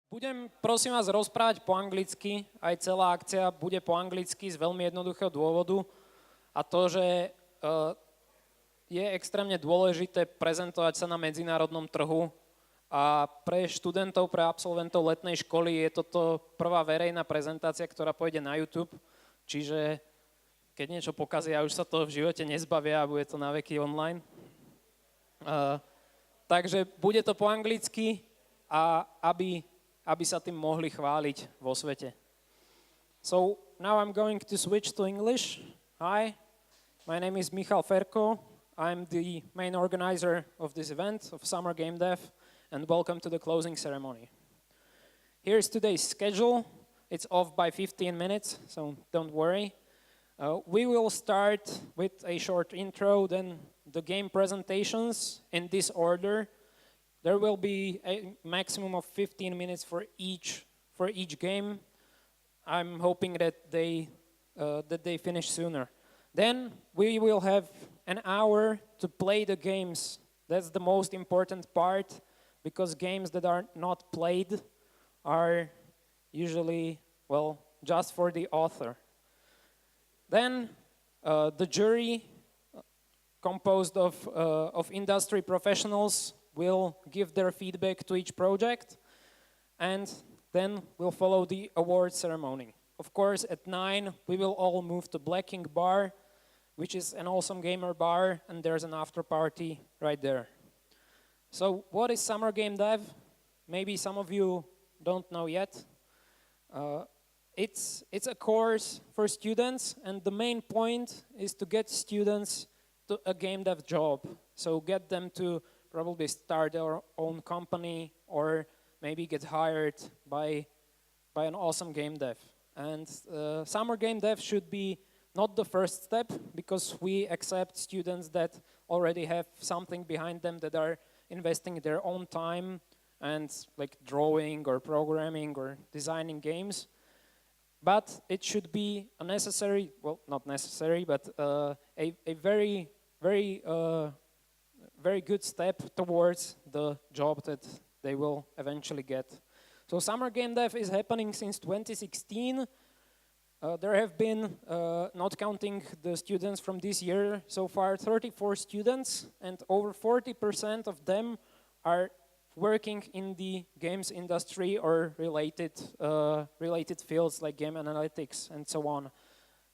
Budem, prosím vás, rozprávať po anglicky. Aj celá akcia bude po anglicky z veľmi jednoduchého dôvodu. A to, že je extrémne dôležité prezentovať sa na medzinárodnom trhu. A pre študentov, pre absolventov letnej školy je toto prvá verejná prezentácia, ktorá pôjde na YouTube. Čiže keď niečo pokazia, už sa to v živote nezbavia a bude to na veky online. Takže bude to po anglicky a aby sa tým mohli chváliť vo svete. So now I'm going to switch to English. Hi, my name is Michal Ferko. I'm the main organizer of this event of Summer Game Dev, and welcome to the closing ceremony. Here's today's schedule. It's off by 15 minutes, so don't worry. We will start with a short intro, then the game presentations in this order. There will be a maximum of 15 minutes for each game. I'm hoping that they finish sooner. Then we will have an hour to play the games. That's the most important part, because games that are not played are usually, well, just for the author. Then the jury, composed of industry professionals, will give their feedback to each project, and then we'll follow the award ceremony. Of course, at 9, we will all move to Black Ink Bar, which is an awesome gamer bar, and there's an after party right there. So what is Summer Game Dev? Maybe some of you don't know yet. It's a course for students, and the main point is to get students to a game dev job. So get them to probably start their own company or maybe get hired by an awesome game dev. And Summer Game Dev should be not the first step, because we accept students that already have something behind them, that are investing their own time and like drawing or programming or designing games. But it should be a necessary, well, not necessary, but a very, very very good step towards the job that they will eventually get. So Summer Game Dev is happening since 2016. There have been, not counting the students from this year, so far 34 students, and over 40% of them are working in the games industry or related fields like game analytics and so on.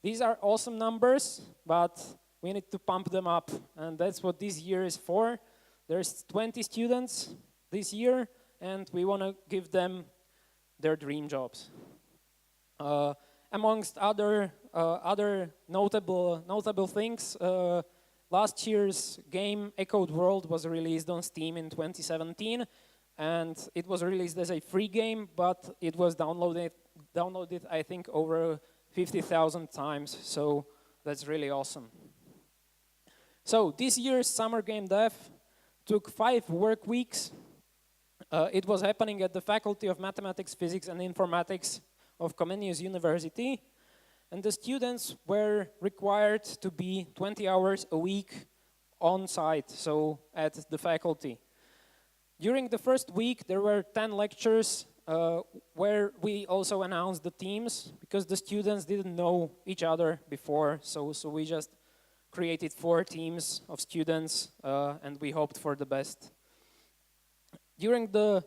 These are awesome numbers, but we need to pump them up, and that's what this year is for. There's 20 students this year, and we want to give them their dream jobs. Amongst other notable things, last year's game Echoed World was released on Steam in 2017, and it was released as a free game, but it was downloaded I think over 50,000 times, so that's really awesome. So this year's Summer Game Dev took 5 work weeks. It was happening at the Faculty of Mathematics, Physics and Informatics of Comenius University, and the students were required to be 20 hours a week on site, so at the faculty. During the first week, there were 10 lectures where we also announced the teams, because the students didn't know each other before, so we just created 4 teams of students, and we hoped for the best. During the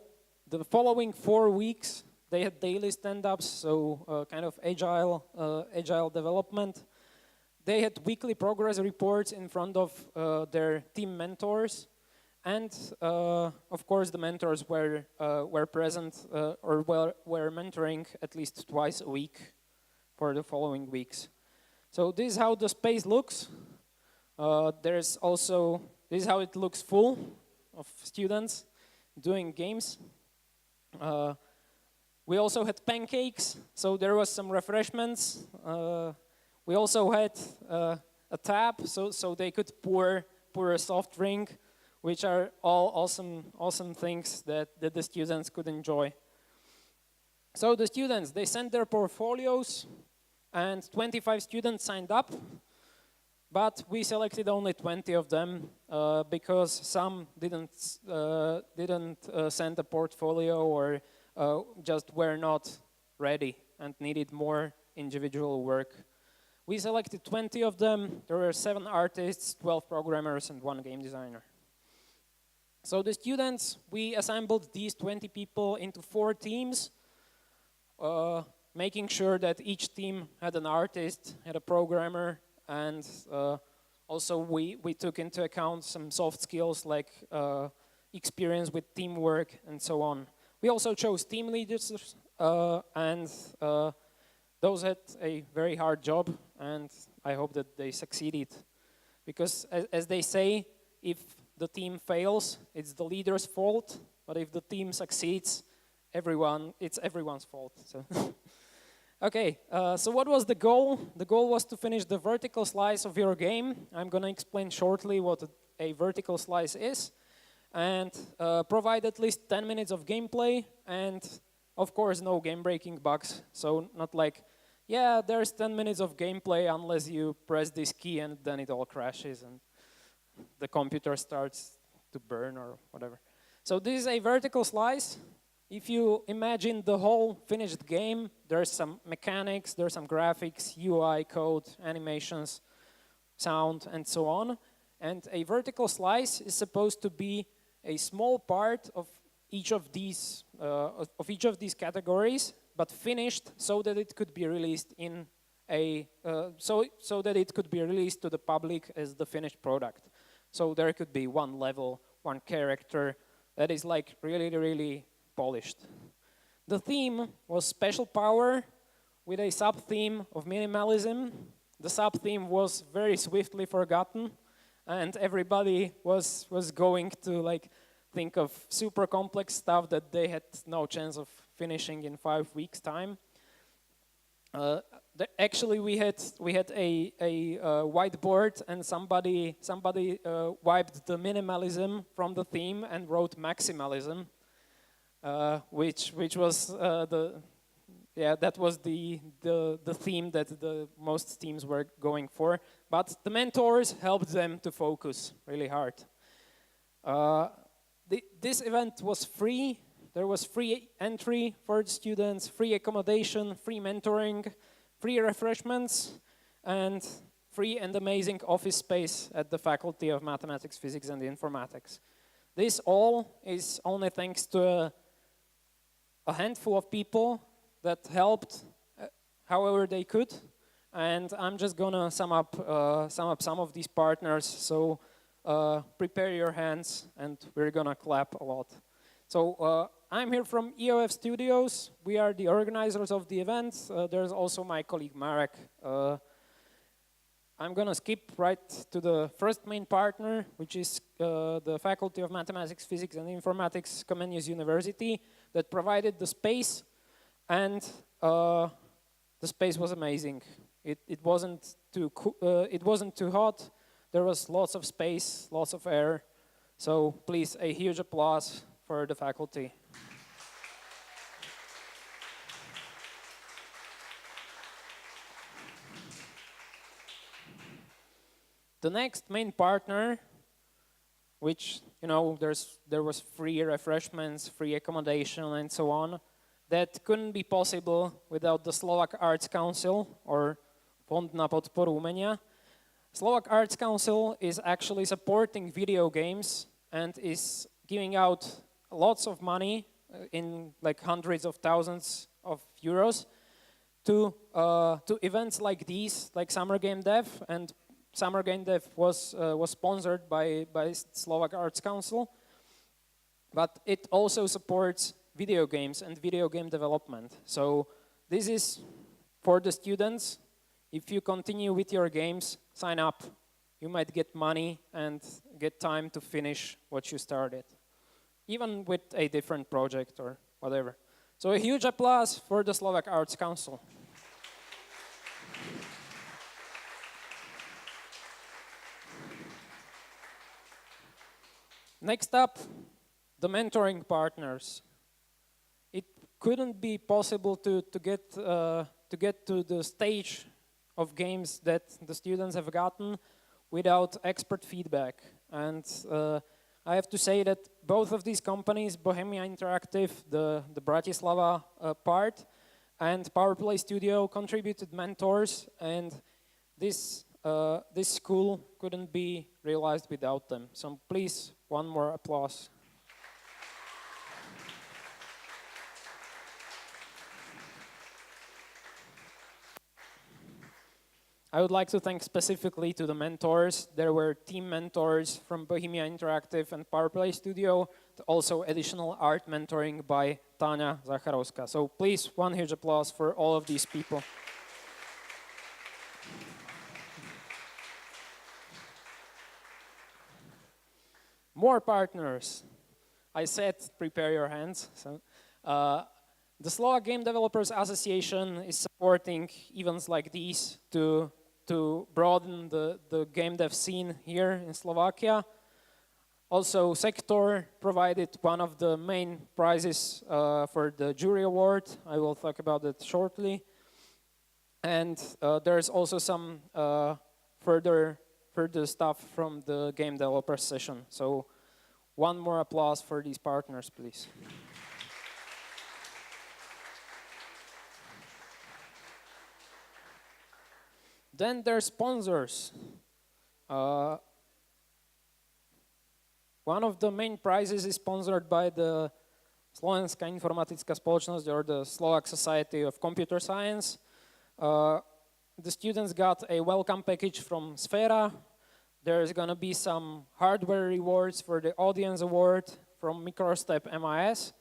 following 4 weeks, they had daily stand-ups, so kind of agile development. They had weekly progress reports in front of their team mentors, and of course the mentors were present or were mentoring at least twice a week for the following weeks. So this is how the space looks. This is how it looks full of students doing games. We also had pancakes, so there was some refreshments. We also had a tap, so they could pour a soft drink, which are all awesome things that the students could enjoy. So the students, they sent their portfolios, and 25 students signed up. But we selected only 20 of them because some didn't send a portfolio, or just were not ready and needed more individual work. We selected 20 of them. There were 7 artists, 12 programmers, and 1 game designer. So the students, we assembled these 20 people into 4 teams, making sure that each team had an artist, had a programmer, and also we took into account some soft skills like experience with teamwork and so on. We also chose team leaders, and those had a very hard job, and I hope that they succeeded. Because as they say, if the team fails, it's the leader's fault, but if the team succeeds, it's everyone's fault. So. Okay, so what was the goal? The goal was to finish the vertical slice of your game. I'm going to explain shortly what a vertical slice is, and provide at least 10 minutes of gameplay, and of course no game-breaking bugs. So not like, yeah, there's 10 minutes of gameplay unless you press this key and then it all crashes and the computer starts to burn or whatever. So this is a vertical slice. If you imagine the whole finished game, there's some mechanics, there's some graphics, UI, code, animations, sound, and so on. And a vertical slice is supposed to be a small part of each of these categories, but finished so that it could be released in a so that it could be released to the public as the finished product. So there could be 1 level, 1 character that is like really polished. The theme was special power with a sub-theme of minimalism. The sub-theme was very swiftly forgotten, and everybody was going to like think of super complex stuff that they had no chance of finishing in 5 weeks' time. Actually, we had a whiteboard, and somebody wiped the minimalism from the theme and wrote maximalism, which was that was the theme that the most teams were going for. But the mentors helped them to focus really hard. This event was free. There was free entry for the students, free accommodation, free mentoring, free refreshments, and free and amazing office space at the Faculty of Mathematics, Physics, and Informatics. This all is only thanks to a handful of people that helped however they could, and I'm just gonna sum up some of these partners. So prepare your hands, and we're gonna clap a lot. So I'm here from EOF Studios. We are the organizers of the event. There's also my colleague Marek. I'm gonna skip right to the first main partner, which is the Faculty of Mathematics, Physics, and Informatics, Comenius University, that provided the space, and the space was amazing. It wasn't too hot. There was lots of space, lots of air. So please, a huge applause for the faculty. The next main partner, which, you know, there was free refreshments, free accommodation, and so on, that couldn't be possible without the Slovak Arts Council, or Fond na podporu umenia. Slovak Arts Council is actually supporting video games and is giving out lots of money, in like hundreds of thousands of euros, to events like these, like Summer Game Dev. And Summer Game Dev was sponsored by Slovak Arts Council, but it also supports video games and video game development. So this is for the students. If you continue with your games, sign up. You might get money and get time to finish what you started, even with a different project or whatever. So a huge applause for the Slovak Arts Council. Next up, the mentoring partners. It couldn't be possible to get to the stage of games that the students have gotten without expert feedback. And I have to say that both of these companies, Bohemia Interactive, the Bratislava part, and PowerPlay Stoodio contributed mentors, and this school couldn't be realized without them. So please, one more applause. I would like to thank specifically to the mentors. There were team mentors from Bohemia Interactive and PowerPlay Stoodio, also additional art mentoring by Tanya Zacharovska. So please, one huge applause for all of these people. More partners. I said prepare your hands. So, the Slovak Game Developers Association is supporting events like these to broaden the game dev scene here in Slovakia. Also, Sector provided one of the main prizes for the jury award. I will talk about that shortly. And there's also some further stuff from the game developers session. So one more applause for these partners, please. Then there's sponsors. One of the main prizes is sponsored by the Slovenská informatická spoločnosť, or the Slovak Society of Computer Science. The students got a welcome package from Sfera. There's going to be some hardware rewards for the audience award from Microstep MIS.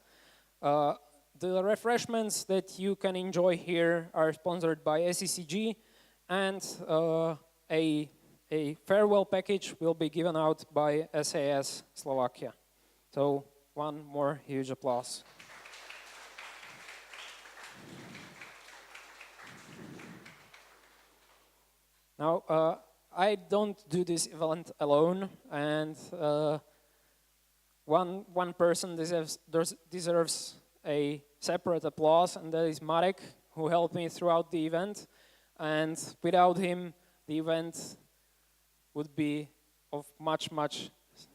The refreshments that you can enjoy here are sponsored by SECG, and a farewell package will be given out by SAS Slovakia. So one more huge applause. Now, I don't do this event alone, and one person deserves a separate applause, and that is Marek, who helped me throughout the event. And without him, the event would be of much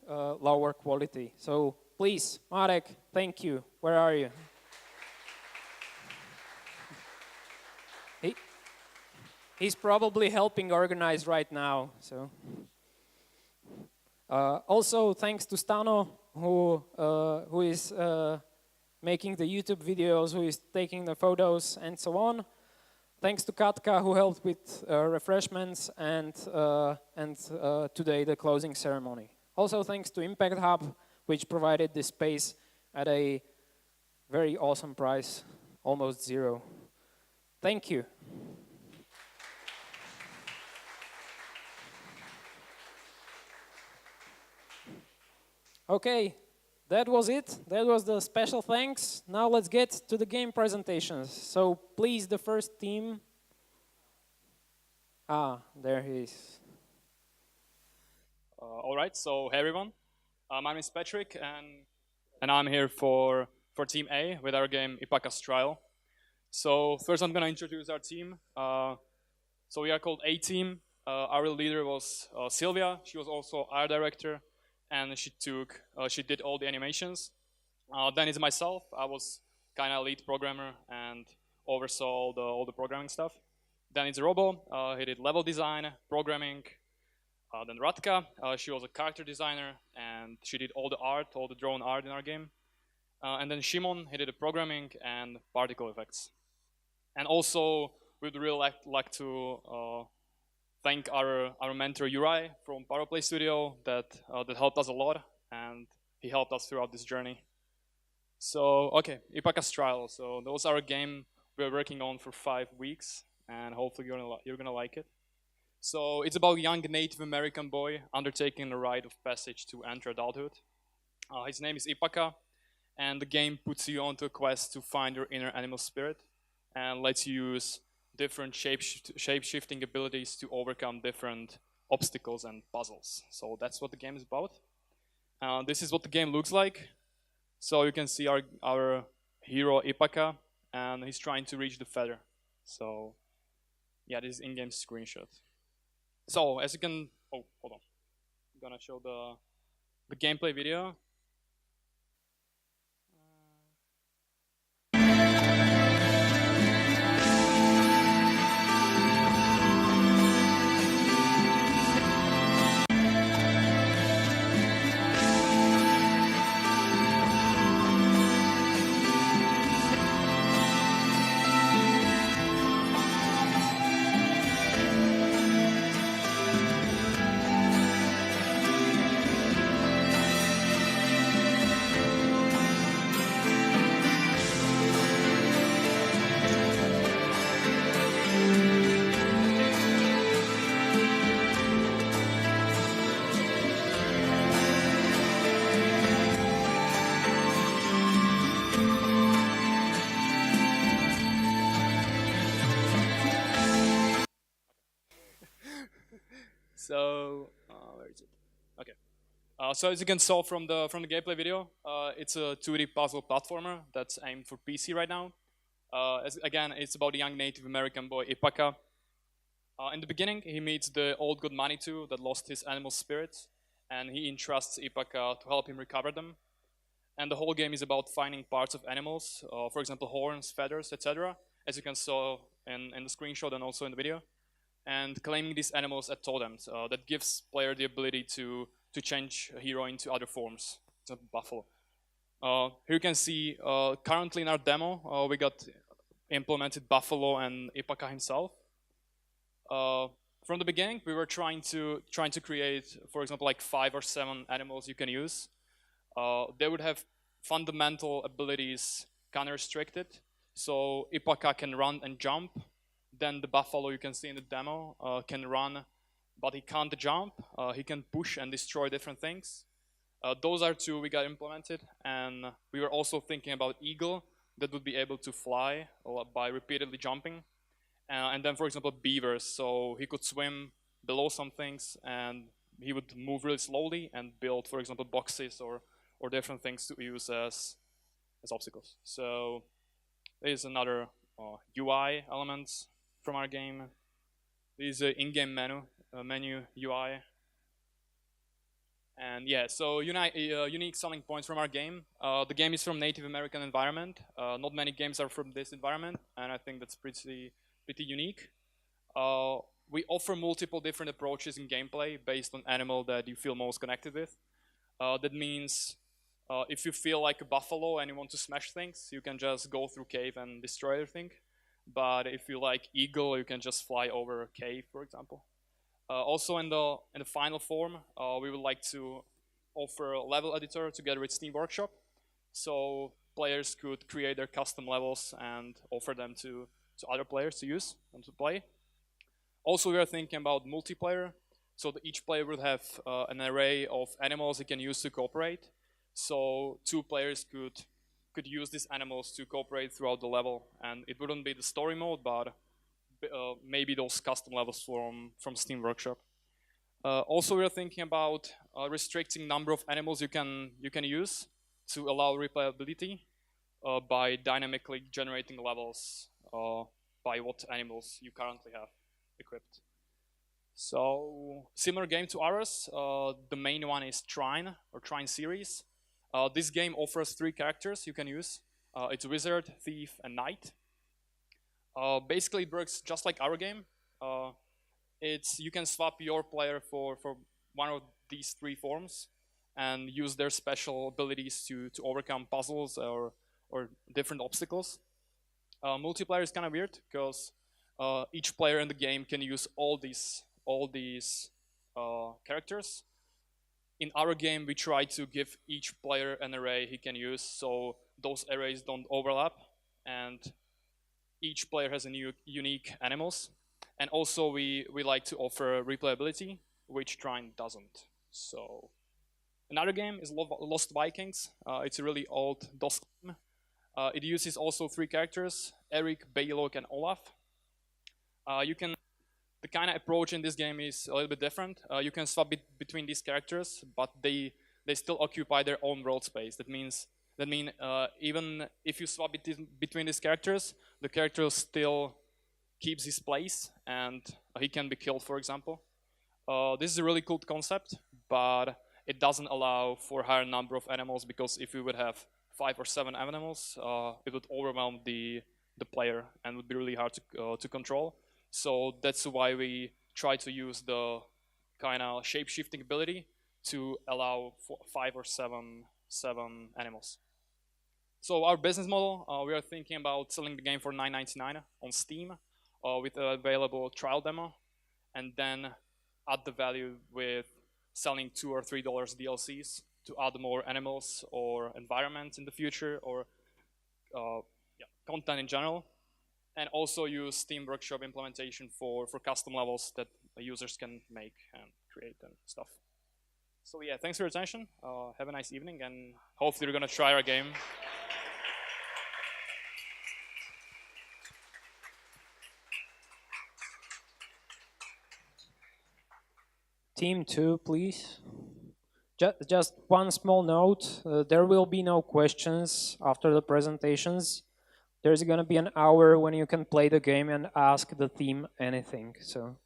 lower quality. So please, Marek, thank you. Where are you? He's probably helping organize right now. So also thanks to Stano, who is making the YouTube videos, who is taking the photos, and so on. Thanks to Katka, who helped with refreshments and today the closing ceremony. Also thanks to Impact Hub, which provided this space at a very awesome price, almost zero. Thank you. Okay, that was it. That was the special thanks. Now let's get to the game presentations. So please, the first team. There he is. All right, so hey everyone. My name is Patrick, and I'm here for Team A with our game Ipaka's Trial. So first I'm going to introduce our team. So we are called A-Team. Our leader was Sylvia. She was also our director, and she did all the animations. Then it's myself. I was kind of lead programmer and oversaw all the programming stuff. Then it's Robo. He did level design, programming. Then Radka, she was a character designer, and she did all the art, all the drawn art in our game. And then Shimon, he did the programming and particle effects. And also, we'd really like to thank our mentor Uri from PowerPlay Stoodio that helped us a lot, and he helped us throughout this journey. So, okay, Ipaka's Trial. So that was our game we were working on for 5 weeks, and hopefully you're gonna like it. So it's about a young Native American boy undertaking the rite of passage to enter adulthood. His name is Ipaka, and the game puts you onto a quest to find your inner animal spirit and lets you use different shape-shifting abilities to overcome different obstacles and puzzles. So that's what the game is about. This is what the game looks like. So you can see our hero Ipaka, and he's trying to reach the feather. So yeah, this is in-game screenshot. So as you can, oh, hold on. I'm gonna show the the gameplay video. So where is it? Okay. So as you can saw from the gameplay video, it's a 2D puzzle platformer that's aimed for PC right now. Again, it's about a young Native American boy, Ipaka. In the beginning, he meets the old god Manitou that lost his animal spirits, and he entrusts Ipaka to help him recover them. And the whole game is about finding parts of animals, for example, horns, feathers, etc., as you can saw in the screenshot and also in the video, and claiming these animals as totems. That gives player the ability to change a hero into other forms, for example, buffalo. Here you can see, currently in our demo, we got implemented Buffalo and Ipaka himself. From the beginning, we were trying to create, for example, like 5 or 7 animals you can use. They would have fundamental abilities kind of restricted. So Ipaka can run and jump. Then the buffalo you can see in the demo can run, but he can't jump. He can push and destroy different things. Those are 2 we got implemented, and we were also thinking about eagle that would be able to fly by repeatedly jumping. And then, for example, beavers, so he could swim below some things and he would move really slowly and build, for example, boxes or different things to use as obstacles. So there's another UI elements from our game. This is an in-game menu UI. And yeah, so unique selling points from our game. The game is from Native American environment. Not many games are from this environment, and I think that's pretty unique. We offer multiple different approaches in gameplay based on animal that you feel most connected with. That means if you feel like a buffalo and you want to smash things, you can just go through cave and destroy everything. But if you like eagle, you can just fly over a cave, for example. Also in the final form, we would like to offer a level editor together with Steam Workshop, so players could create their custom levels and offer them to other players to use and to play. Also, we are thinking about multiplayer, so that each player would have an array of animals he can use to cooperate. So 2 players could use these animals to cooperate throughout the level, and it wouldn't be the story mode, but maybe those custom levels from Steam Workshop. Also, we are thinking about restricting number of animals you can use to allow replayability by dynamically generating levels by what animals you currently have equipped. So similar game to ours. The main one is Trine or Trine series. This game offers 3 characters you can use. It's Wizard, Thief, and Knight. Basically, it works just like our game. You can swap your player for one of these 3 forms and use their special abilities to overcome puzzles or different obstacles. Multiplayer is kind of weird because each player in the game can use all these characters. In our game, we try to give each player an array he can use, so those arrays don't overlap, and each player has a unique animals. And also we like to offer replayability, which Trine doesn't. So another game is Lost Vikings. It's a really old DOS game. It uses also 3 characters, Eric, Baylok, and Olaf. The kind of approach in this game is a little bit different. You can swap between these characters, but they still occupy their own world space. That means even if you swap between these characters, the character still keeps his place and he can be killed, for example. This is a really cool concept, but it doesn't allow for higher number of animals, because if we would have 5 or 7 animals, it would overwhelm the player and would be really hard to control. So that's why we try to use the kind of shape-shifting ability to allow for 5 or 7 animals. So our business model, we are thinking about selling the game for $9.99 on Steam with an available trial demo, and then add the value with selling $2 or $3 DLCs to add more animals or environments in the future, or yeah, content in general, and also use Steam Workshop implementation for custom levels that users can make and create and stuff. So yeah, thanks for your attention. Have a nice evening, and hopefully you're gonna try our game. Team 2, please. Just one small note. There will be no questions after the presentations. There's going to be an hour when you can play the game and ask the team anything. So.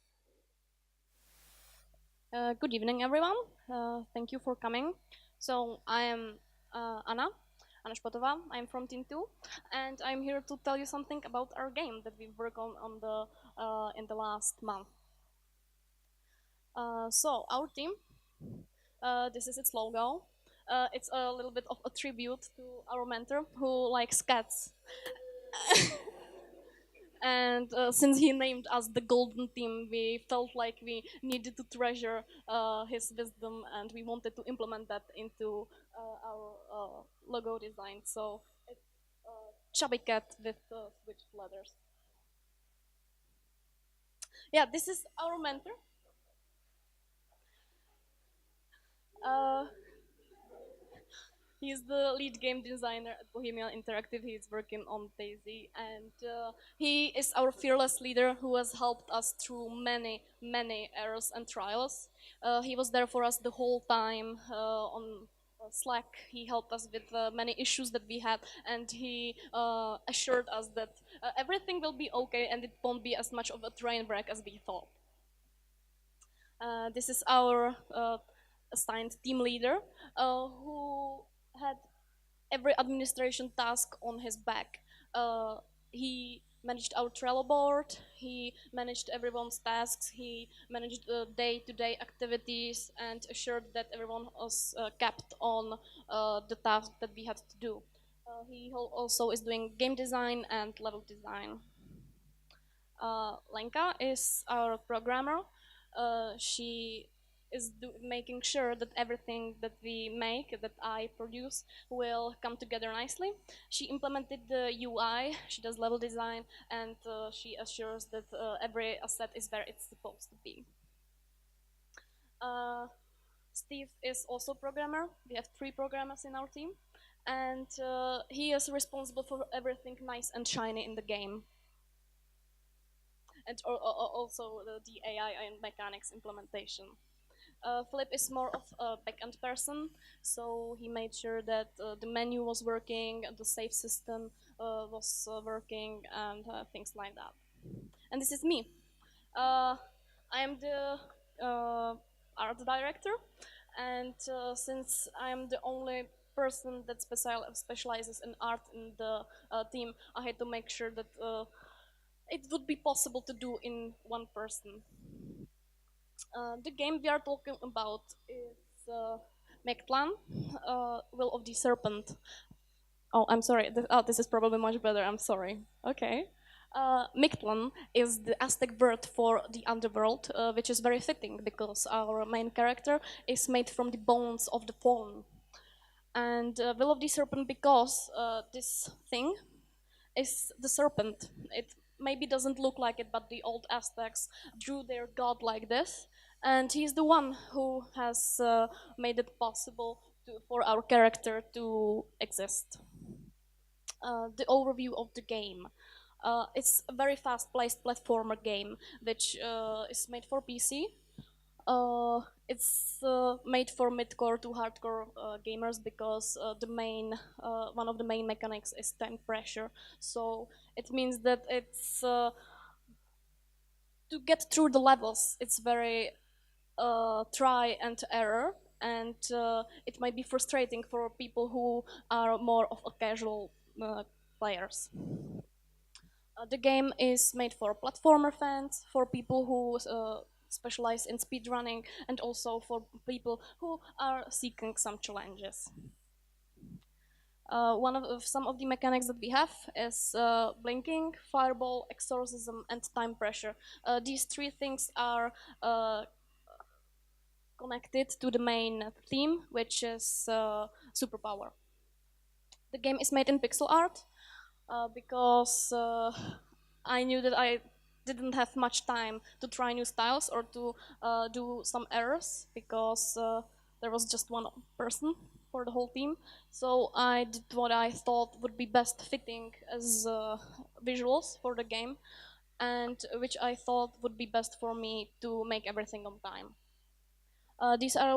Good evening, everyone. Thank you for coming. So I am Anna Shpotova. I'm from Team 2, and I'm here to tell you something about our game that we've worked on the in the last month. So our team, this is its logo. It's a little bit of a tribute to our mentor who likes cats. And since he named us the Golden Team, we felt like we needed to treasure his wisdom, and we wanted to implement that into our logo design. So it's a chubby cat with switched letters. Yeah, this is our mentor. He's the lead game designer at Bohemian Interactive. He's working on Daisy, and he is our fearless leader who has helped us through many errors and trials. He was there for us the whole time on Slack. He helped us with many issues that we had, and he assured us that everything will be okay and it won't be as much of a train wreck as we thought. This is our assigned team leader who had every administration task on his back. He managed our Trello board, he managed everyone's tasks, he managed the day-to-day activities, and assured that everyone was kept on the task that we had to do. He also is doing game design and level design. Lenka is our programmer. She is making sure that everything that we make, that I produce, will come together nicely. She implemented the UI, she does level design, and she assures that every asset is where it's supposed to be. Steve is also a programmer. We have 3 programmers in our team, and he is responsible for everything nice and shiny in the game. And also the AI and mechanics implementation. Philip is more of a backend person, so he made sure that the menu was working, the save system was working, and things like that. And this is me. I am the art director, and since I am the only person that specializes in art in the team, I had to make sure that it would be possible to do in one person. The game we are talking about is Mictlan, Will of the Serpent. Oh, I'm sorry. This is probably much better. I'm sorry. Okay. Mictlan is the Aztec word for the underworld, which is very fitting because our main character is made from the bones of the fallen. And Will of the Serpent because this thing is the serpent. It maybe doesn't look like it, but the old Aztecs drew their god like this, and he's the one who has made it possible for our character to exist. The overview of the game. It's a very fast-paced platformer game, which is made for PC. It's made for mid-core to hardcore gamers because one of the main mechanics is time pressure. So it means that it's to get through the levels. It's very try and error, and it might be frustrating for people who are more of a casual players. The game is made for platformer fans, for people who specialize in speedrunning, and also for people who are seeking some challenges. Some of the mechanics that we have is blinking, fireball, exorcism, and time pressure. These three things are connected to the main theme, which is superpower. The game is made in pixel art because I knew that I didn't have much time to try new styles or to do some errors because there was just one person for the whole team. So I did what I thought would be best fitting as visuals for the game, and which I thought would be best for me to make everything on time. These are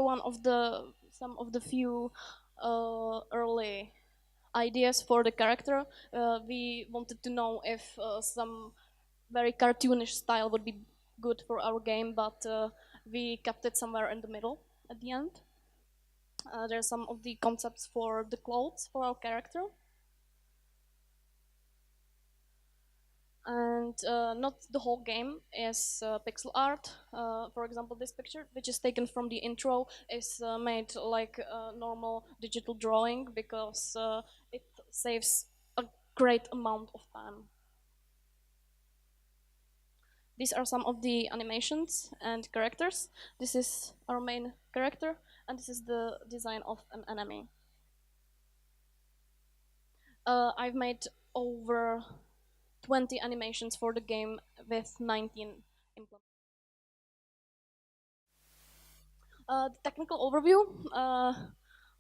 some of the few early ideas for the character. We wanted to know if some very cartoonish style would be good for our game, but we kept it somewhere in the middle at the end. There are some of the concepts for the clothes for our character. And not the whole game is pixel art. For example, this picture, which is taken from the intro, is made like a normal digital drawing because it saves a great amount of time. These are some of the animations and characters. This is our main character, and this is the design of an enemy. I've made over 20 animations for the game with 19 implements. The technical overview.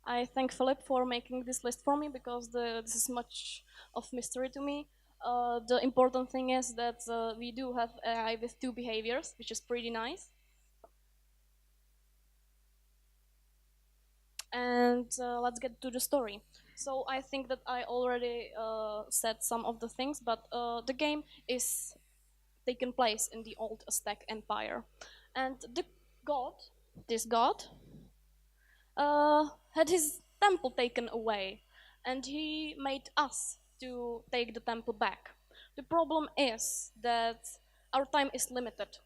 I thank Philip for making this list for me because this is much of mystery to me. The important thing is that we do have AI with 2 behaviors, which is pretty nice. And let's get to the story. So I think that I already said some of the things, but the game is taken place in the old Aztec Empire. And this god, had his temple taken away, and he made us to take the temple back. The problem is that our time is limited.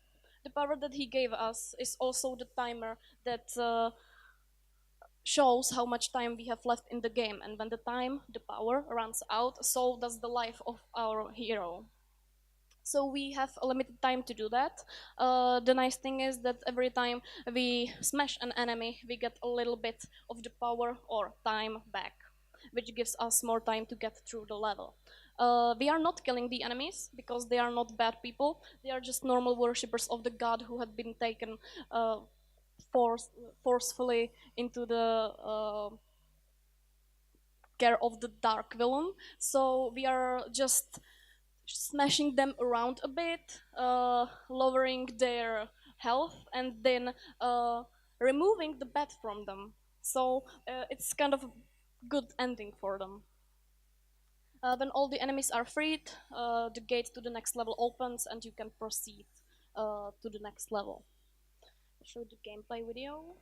The power that he gave us is also the timer that shows how much time we have left in the game, and when the power runs out, so does the life of our hero. So we have a limited time to do that. The nice thing is that every time we smash an enemy, we get a little bit of the power or time back, which gives us more time to get through the level. We are not killing the enemies because they are not bad people. They are just normal worshippers of the god who had been taken forcefully into the care of the dark villain. So we are just smashing them around a bit, lowering their health, and then removing the bad from them. So it's kind of a good ending for them. When all the enemies are freed, the gate to the next level opens and you can proceed to the next level. I'll show the gameplay video.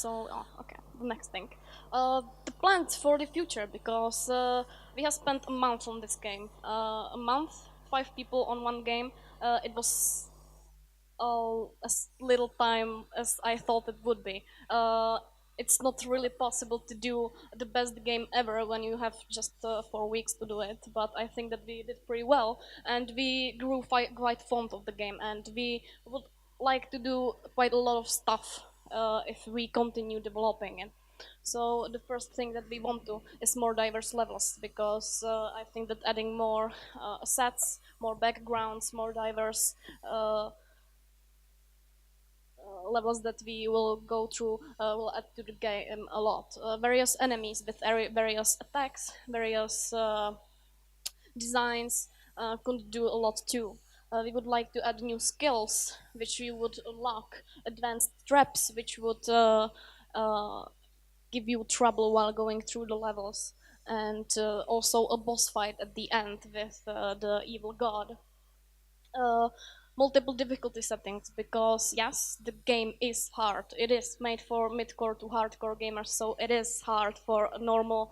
Okay, the next thing. The plans for the future, because we have spent a month on this game. A month, 5 people on one game. It was as little time as I thought it would be. It's not really possible to do the best game ever when you have just 4 weeks to do it, but I think that we did pretty well, and we grew quite fond of the game, and we would like to do quite a lot of stuff if we continue developing it. So the first thing that we want to is more diverse levels, because I think that adding more assets, more backgrounds, more diverse levels that we will go through will add to the game a lot. Various enemies with various attacks, various designs could do a lot too. We would like to add new skills, which we would unlock, advanced traps, which would give you trouble while going through the levels, and also a boss fight at the end with the evil god. Multiple difficulty settings, because yes, the game is hard. It is made for mid-core to hardcore gamers, so it is hard for a normal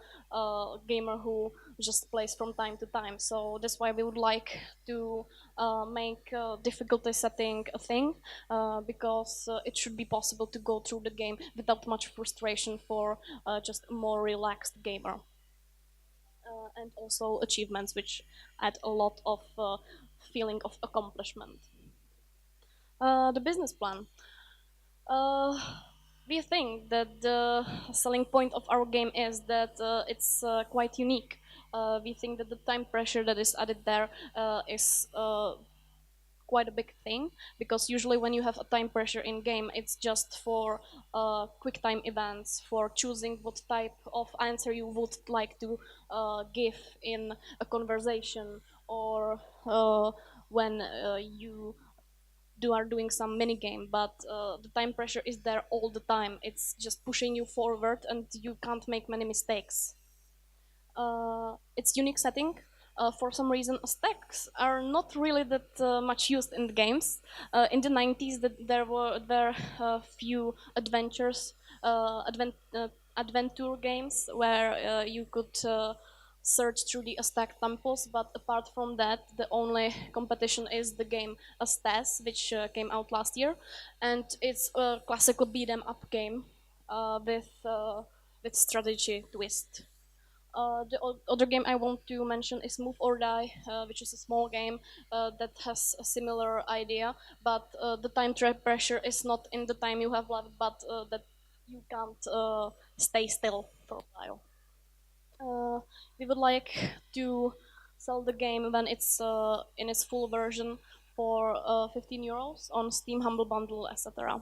gamer who just plays from time to time. So that's why we would like to make difficulty setting a thing, because it should be possible to go through the game without much frustration for just a more relaxed gamer. And also achievements, which add a lot of feeling of accomplishment. The business plan. We think that the selling point of our game is that it's quite unique. We think that the time pressure that is added there is quite a big thing, because usually when you have a time pressure in game, it's just for quick time events, for choosing what type of answer you would like to give in a conversation, or when you are doing some mini game, but the time pressure is there all the time. It's just pushing you forward, and you can't make many mistakes. It's unique setting. For some reason, stacks are not really that much used in the games. In the 90s, there were few adventures, adventure games where you could search through the stack temples, but apart from that, the only competition is the game Astas, which came out last year, and it's a classical beat 'em up game with strategy twist. The other game I want to mention is Move or Die, which is a small game that has a similar idea, but the time pressure is not in the time you have left, but that you can't stay still for a while. We would like to sell the game when it's in its full version for €15 on Steam Humble Bundle, etc.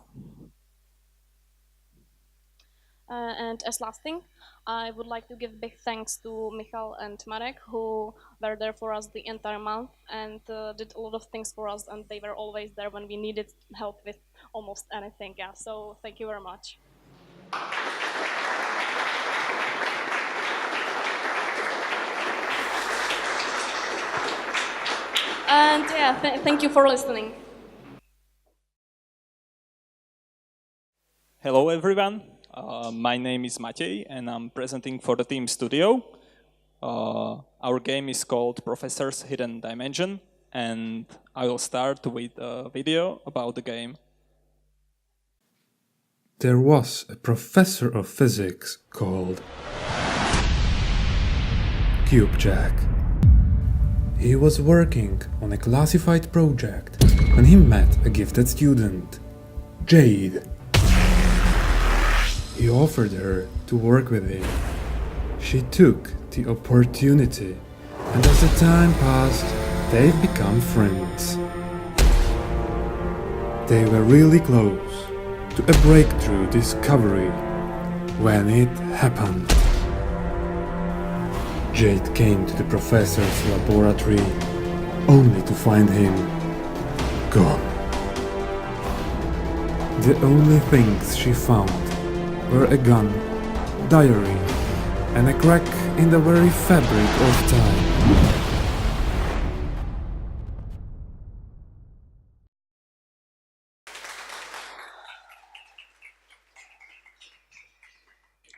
And as last thing, I would like to give big thanks to Michal and Marek, who were there for us the entire month and did a lot of things for us, and they were always there when we needed help with almost anything. Yeah, so thank you very much. And yeah, thank you for listening. Hello everyone, my name is Maciej and I'm presenting for the team Stoodio. Our game is called Professor's Hidden Dimension, and I will start with a video about the game. There was a professor of physics called Cubejack. He was working on a classified project when he met a gifted student, Jade. He offered her to work with him. She took the opportunity, and as the time passed, they've become friends. They were really close to a breakthrough discovery when it happened. Jade came to the professor's laboratory only to find him gone. The only things she found were a gun, diary, and a crack in the very fabric of time.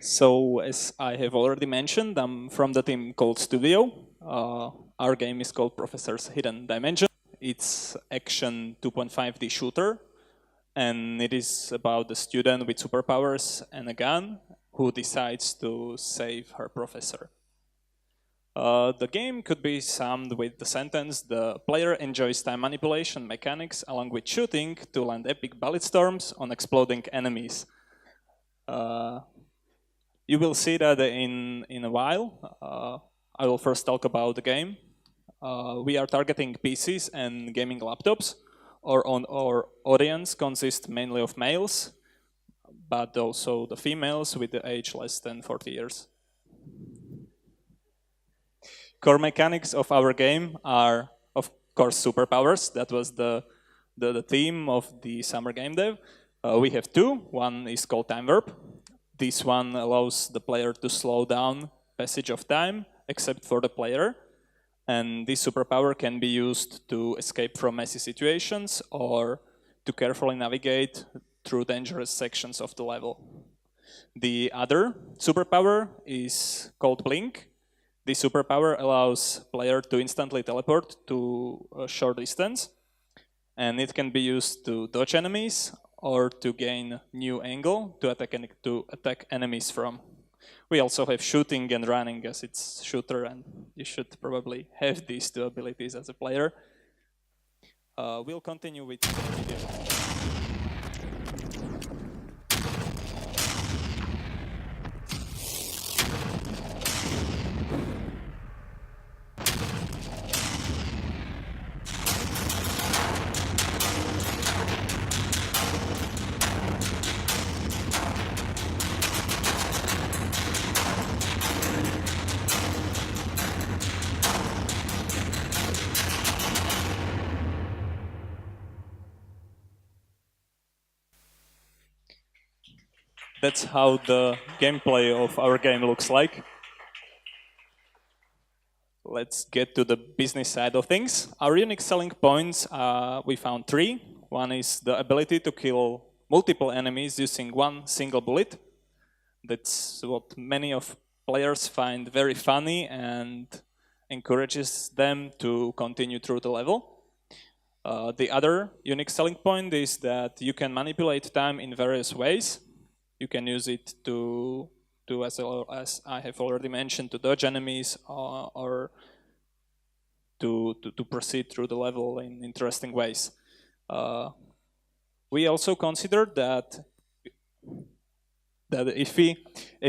So, as I have already mentioned, I'm from the team called Stoodio. Our game is called Professor's Hidden Dimension. It's action 2.5D shooter, and it is about the student with superpowers and a gun who decides to save her professor. The game could be summed with the sentence: the player enjoys time manipulation mechanics along with shooting to land epic bullet storms on exploding enemies. You will see that in a while. I will first talk about the game. We are targeting PCs and gaming laptops. Our audience consists mainly of males, but also the females with the age less than 40 years. Core mechanics of our game are, of course, superpowers. That was the theme of the summer game dev. We have two. One is called Time Warp. This one allows the player to slow down passage of time, except for the player. And this superpower can be used to escape from messy situations or to carefully navigate through dangerous sections of the level. The other superpower is called Blink. This superpower allows player to instantly teleport to a short distance, and it can be used to dodge enemies or to gain new angle to attack enemies from. We also have shooting and running as it's shooter, and you should probably have these two abilities as a player. We'll continue with the video. That's how the gameplay of our game looks like. Let's get to the business side of things. Our unique selling points, we found three. One is the ability to kill multiple enemies using one single bullet. That's what many of players find very funny and encourages them to continue through the level. The other unique selling point is that you can manipulate time in various ways. You can use it to as I have already mentioned, to dodge enemies or to proceed through the level in interesting ways. We also considered that if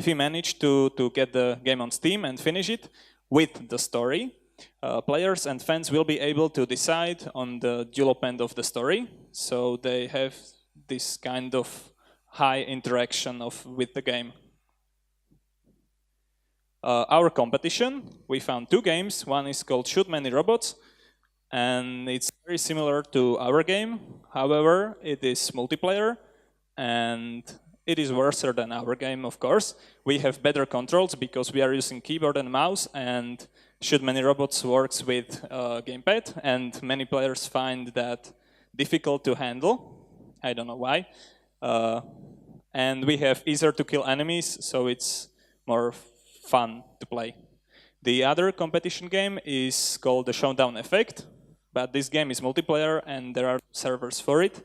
we manage to get the game on Steam and finish it with the story, players and fans will be able to decide on the development of the story. So they have this kind of high interaction with the game. Our competition, we found two games. One is called Shoot Many Robots, and it's very similar to our game. However, it is multiplayer, and it is worse than our game, of course. We have better controls because we are using keyboard and mouse, and Shoot Many Robots works with gamepad, and many players find that difficult to handle. I don't know why. And we have easier to kill enemies, so it's more fun to play. The other competition game is called the Showdown Effect, but this game is multiplayer and there are servers for it.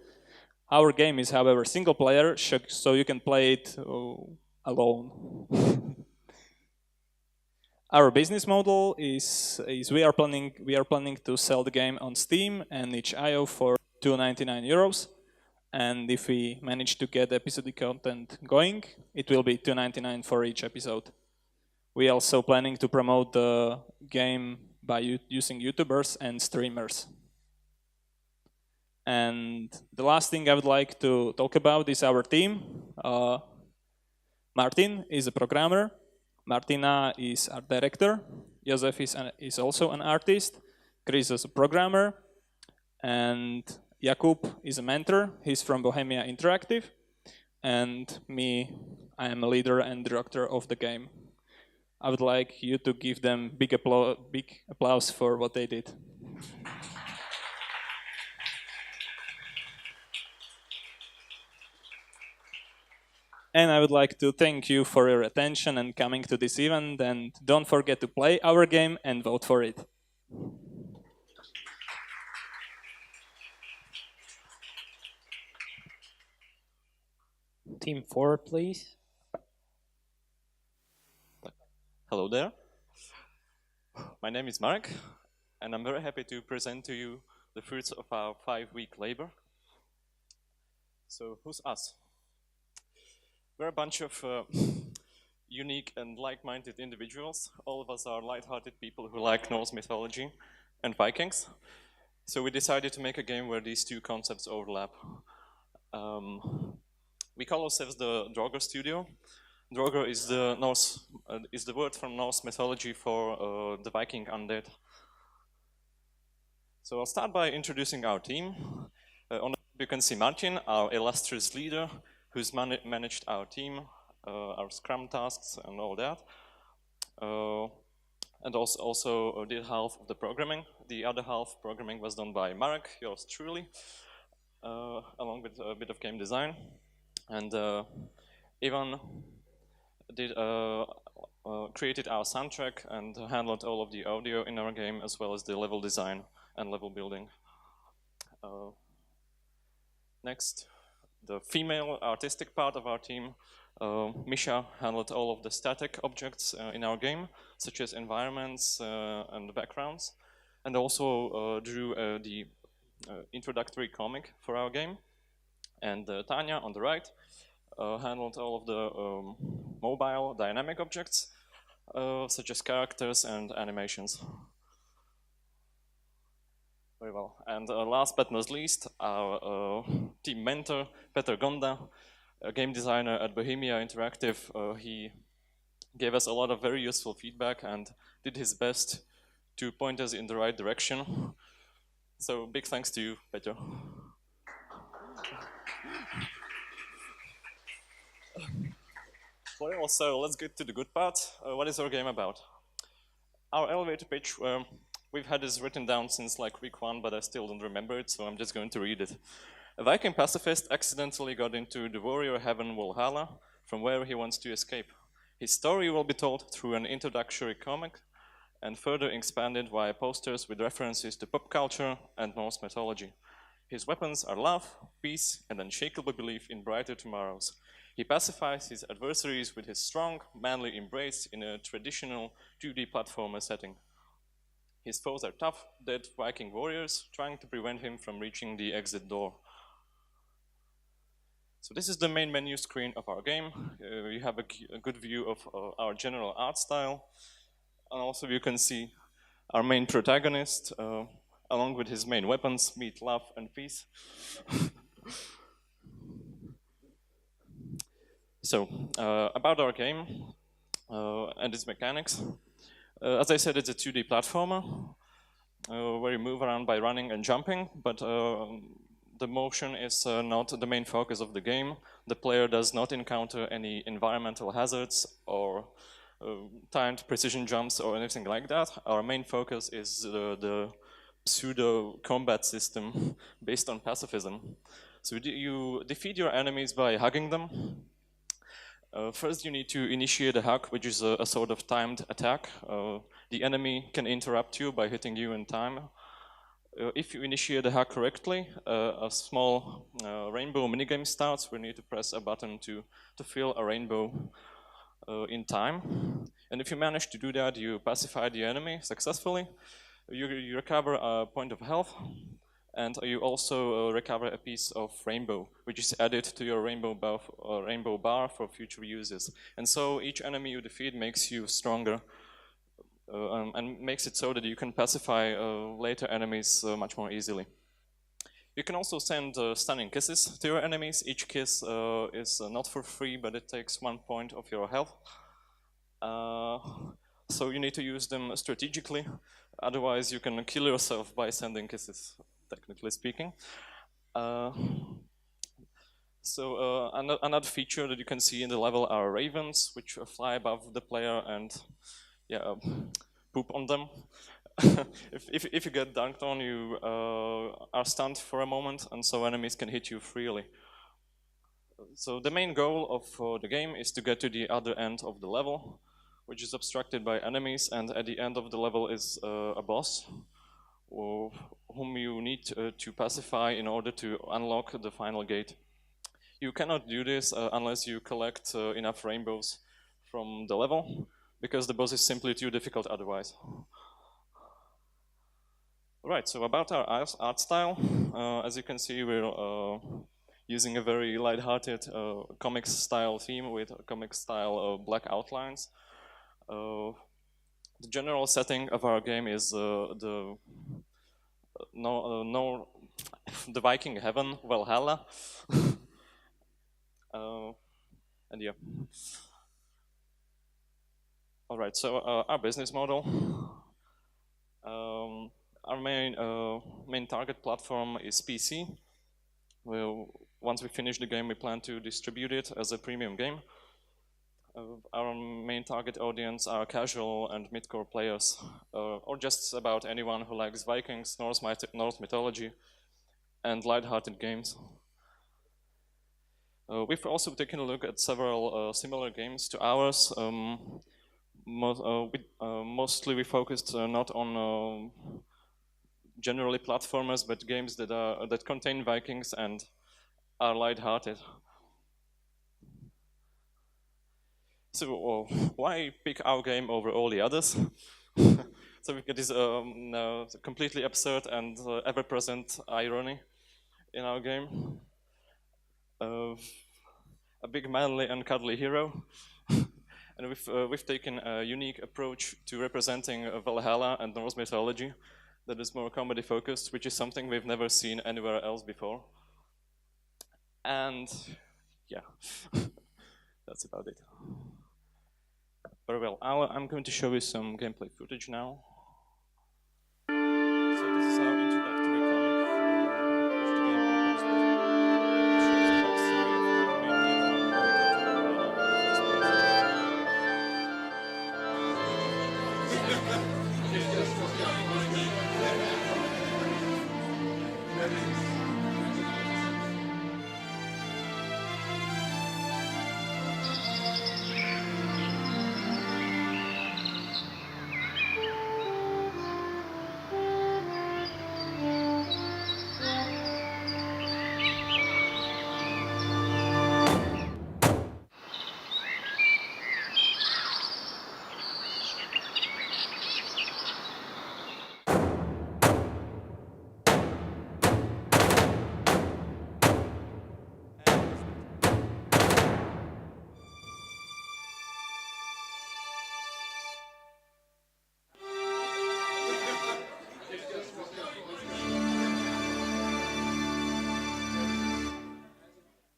Our game is, however, single player, so you can play it alone. Our business model is we are planning to sell the game on Steam and itch.io for €2.99. And if we manage to get episodic content going, it will be $2.99 for each episode. We are also planning to promote the game by using YouTubers and streamers. And the last thing I would like to talk about is our team. Martin is a programmer. Martina is our director. Josef is also an artist. Chris is a programmer. And Jakub is a mentor. He's from Bohemia Interactive. And me, I am a leader and director of the game. I would like you to give them big applause for what they did. And I would like to thank you for your attention and coming to this event. And don't forget to play our game and vote for it. Team 4, please. Hello there. My name is Marek, and I'm very happy to present to you the fruits of our 5-week labor. So, who's us? We're a bunch of unique and like-minded individuals. All of us are light-hearted people who like Norse mythology and Vikings. So we decided to make a game where these two concepts overlap. We call ourselves the Draugar Stoodio. Draugar is the word from Norse mythology for the Viking undead. So I'll start by introducing our team. On the top you can see Martin, our illustrious leader, who's managed our team, our scrum tasks and all that. And also did half of the programming. The other half programming was done by Marek, yours truly, along with a bit of game design. And Ivan created our soundtrack and handled all of the audio in our game, as well as the level design and level building. Next, the female artistic part of our team, Misha, handled all of the static objects in our game, such as environments and backgrounds, and also drew the introductory comic for our game. And Tanya, on the right, handled all of the mobile dynamic objects, such as characters and animations. Very well. And last but not least, our team mentor, Petr Gonda, a game designer at Bohemia Interactive. He gave us a lot of very useful feedback and did his best to point us in the right direction. So big thanks to you, Petr. Well, so let's get to the good part. What is our game about? Our elevator pitch, we've had this written down since like week 1, but I still don't remember it, so I'm just going to read it. A Viking pacifist accidentally got into the warrior heaven Valhalla, from where he wants to escape. His story will be told through an introductory comic and further expanded via posters with references to pop culture and Norse mythology. His weapons are love, peace, and unshakable belief in brighter tomorrows. He pacifies his adversaries with his strong, manly embrace in a traditional 2D platformer setting. His foes are tough, dead Viking warriors trying to prevent him from reaching the exit door. So this is the main menu screen of our game. You have a good view of our general art style. And also you can see our main protagonist, along with his main weapons, meat, love, and peace. So, about our game and its mechanics. As I said, it's a 2D platformer where you move around by running and jumping, but the motion is not the main focus of the game. The player does not encounter any environmental hazards or timed precision jumps or anything like that. Our main focus is the pseudo combat system based on pacifism. So you defeat your enemies by hugging them. First you need to initiate a hug, which is a sort of timed attack. The enemy can interrupt you by hitting you in time. If you initiate a hug correctly, a small rainbow minigame starts where you need to press a button to fill a rainbow in time. And if you manage to do that, you pacify the enemy successfully. You recover a point of health, and you also recover a piece of rainbow, which is added to your rainbow bar for future uses. And so each enemy you defeat makes you stronger and makes it so that you can pacify later enemies much more easily. You can also send stunning kisses to your enemies. Each kiss is not for free, but it takes 1 point of your health. So you need to use them strategically, otherwise you can kill yourself by sending kisses, technically speaking. Another feature that you can see in the level are ravens, which fly above the player and poop on them. if you get dunked on, you are stunned for a moment, and so enemies can hit you freely. So the main goal of the game is to get to the other end of the level, which is obstructed by enemies, and at the end of the level is a boss whom you need to pacify in order to unlock the final gate. You cannot do this unless you collect enough rainbows from the level, because the boss is simply too difficult otherwise. Right, so about our art style, as you can see, we're using a very light-hearted comics style theme with comic style black outlines. The general setting of our game is the Viking heaven, Valhalla. And yeah. All right, so our business model. Our main target platform is PC. Once we finish the game, we plan to distribute it as a premium game. Our main target audience are casual and mid-core players, or just about anyone who likes Vikings, Norse mythology, and light-hearted games. We've also taken a look at several similar games to ours. Mostly we focused not on generally platformers, but games that contain Vikings and are light-hearted. So why pick our game over all the others? So we've got this completely absurd and ever-present irony in our game. A big manly and cuddly hero. And we've taken a unique approach to representing Valhalla and Norse mythology that is more comedy focused, which is something we've never seen anywhere else before. And yeah, that's about it. Very well, I'm going to show you some gameplay footage now. So this is our introductory comic, which the game opens with. It shows the backstory of our main hero and how he got to Valhalla in the first place.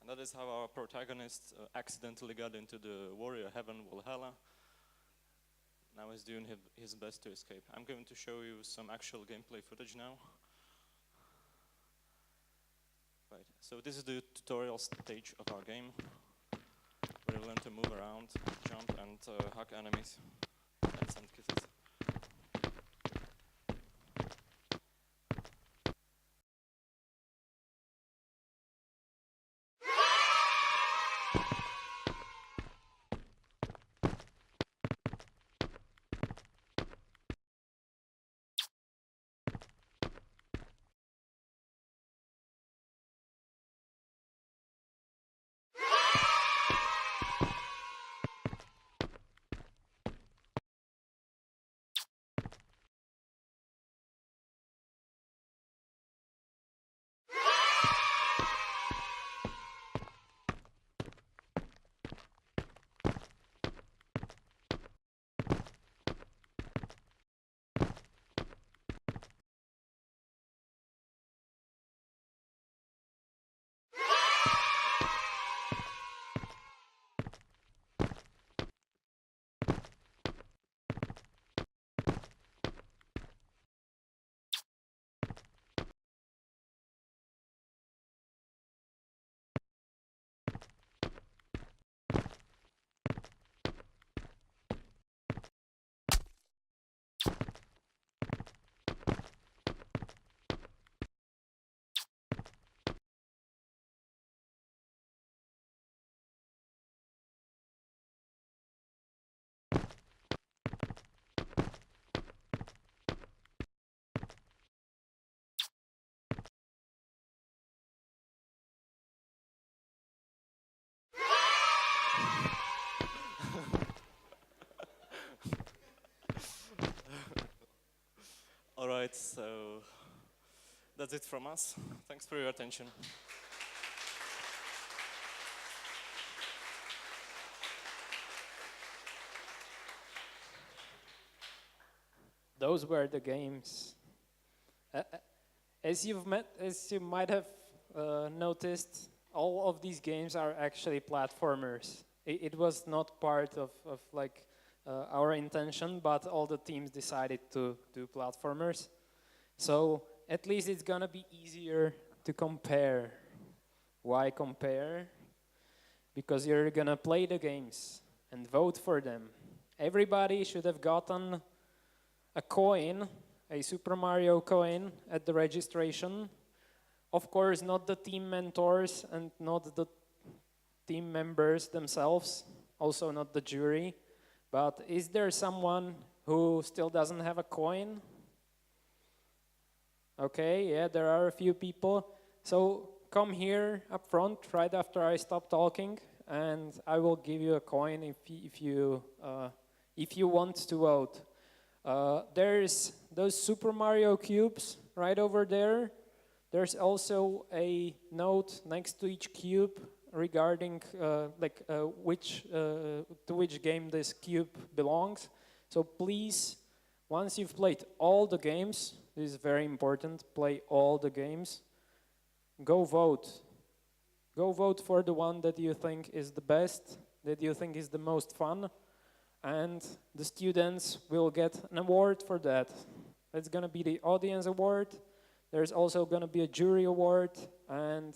And that is how our protagonist accidentally got into the warrior heaven, Valhalla. Now he's doing his best to escape. I'm going to show you some actual gameplay footage now. Right, so this is the tutorial stage of our game, where you learn to move around, jump, and hug enemies, and send kisses. All right, so that's it from us. Thanks for your attention. Those were the games. As you might have noticed, all of these games are actually platformers. It was not part of like our intention, but all the teams decided to do platformers. So at least it's gonna be easier to compare. Why compare? Because you're gonna play the games and vote for them. Everybody should have gotten a coin, a Super Mario coin at the registration. Of course, not the team mentors and not the team members themselves, also not the jury. But is there someone who still doesn't have a coin? Okay, yeah, there are a few people. So come here up front right after I stop talking, and I will give you a coin if you want to vote. There's those Super Mario cubes right over there. There's also a note next to each cube regarding to which game this cube belongs. So please, once you've played all the games, this is very important, play all the games, go vote. Go vote for the one that you think is the best, that you think is the most fun, and the students will get an award for that. It's gonna be the audience award. There's also gonna be a jury award, and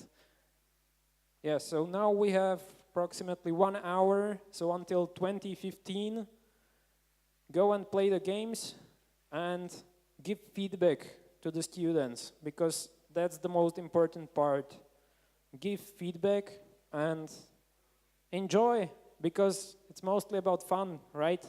yeah, so now we have approximately 1 hour, so until 2015. Go and play the games and give feedback to the students, because that's the most important part. Give feedback and enjoy, because it's mostly about fun, right?